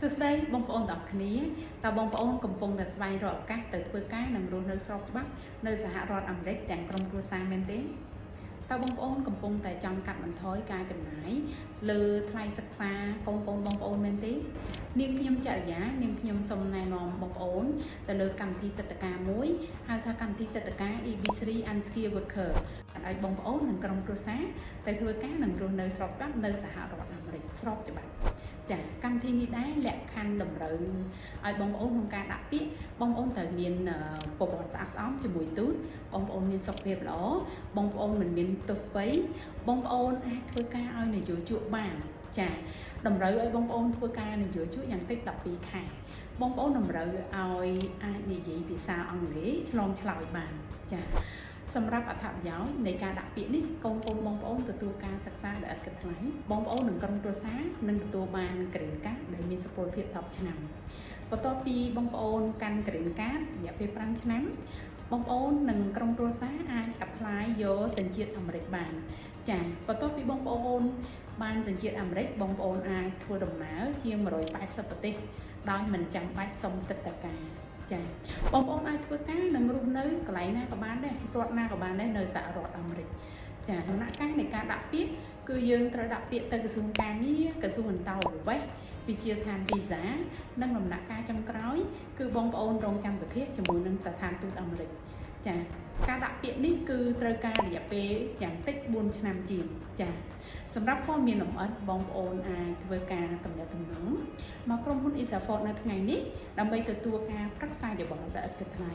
សួស្តីបងប្អូនទាំងអស់គ្នាតើបងប្អូនកំពុងតែស្វែងរកឱកាសទៅធ្វើការនិងរស់នៅស្របច្បាប់នៅសហរដ្ឋអាមេរិកទាំងក្រុមគ្រួសារមែនទេតើបងប្អូនកំពុងតែចង់កាត់បន្ថយការចំណាយលើថ្លៃសិក្សាកូនបងប្អូនមែនទេនាងខ្ញុំចរិយានាងខ្ញុំសូមណែនាំបងប្អូនទៅលើកម្មវិធីទឹកតការមួយហៅថាកម្មវិធីទឹកតការ EB3 Unskilled Worker ឲ្យបងប្អូននិងក្រុមគ្រួសារទៅធ្វើការនិងរស់នៅស្របច្បាប់នៅសហរដ្ឋអាមេរិកស្របច្បាប់ចាកម្មវិធីនេះដែរលក្ខខណ្ឌតម្រូវឲ្យបងប្អូនក្នុងការដាក់ពាក្យបងប្អូនត្រូវមានប្រវត្តិស្អាតស្អំជាមួយទូតបងប្អូនមានសុខភាពល្អបងប្អូនមិនមានទុក្ខវ័យបងប្អូនអាចធ្វើការឲ្យនយោជកបានចាតម្រូវឲ្យបងប្អូនធ្វើការនយោជកយ៉ាងតិច12ខែបងប្អូនតម្រូវឲ្យអាចនិយាយភាសាអង់គ្លេសឆ្លងឆ្លើយបានចាសម្រាប់អត្ថប្រយោជន៍នៃការដាក់ពាក្យនេះកូនបងប្អូនទទួលការសិក្សាដោយឥតគិតថ្លៃបងប្អូននិងក្រុមគ្រួសារនឹងទទួលបានក្រៀនកាតដែលមានសុពលភាព10ឆ្នាំបន្ទាប់ពីបងប្អូនកាន់ក្រៀនកាតរយៈពេល5ឆ្នាំបងប្អូននិងក្រុមគ្រួសារអាច apply យកសញ្ជាតិអាមេរិកបានចាបន្ទាប់ពីបងប្អូនបានសញ្ជាតិអាមេរិកបងប្អូនអាចធ្វើដំណើរជាង180ប្រទេសដោយមិនចាំបាច់សុំទិដ្ឋាការចាបងប្អូនអាចធ្វើការនិងរស់នៅកន្លែងណាក៏បានដែររដ្ឋណាក៏បានដែរនៅសហរដ្ឋអាមេរិកចាដំណាក់កាលនៃការដាក់ពាក្យគឺយើងត្រូវដាក់ពាក្យទៅក្រសួងការងារក្រសួងអន្តោប្រវេសន៍វិជាស្ថានវីសានិងដំណាក់កាលចុងក្រោយគឺបងប្អូនរងចាំសភាជាមួយនឹងស្ថានទូតអាមេរិកចាការដាក់ពាក្យនេះគឺត្រូវការរយៈពេលយ៉ាងតិច4ឆ្នាំជាងចាសម្រាប់ព័ត៌មានលម្អិតបងប្អូនអាចធ្វើការទំនាក់ទំនងមកក្រុមហ៊ុន Isafort នៅថ្ងៃនេះដើម្បីទទួលការប្រឹក្សាយោបល់ដោយឥតគិតថ្លៃ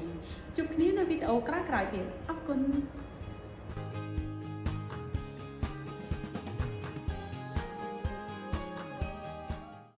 ជួបគ្នានៅវីដេអូក្រោយៗទៀតអរគុណ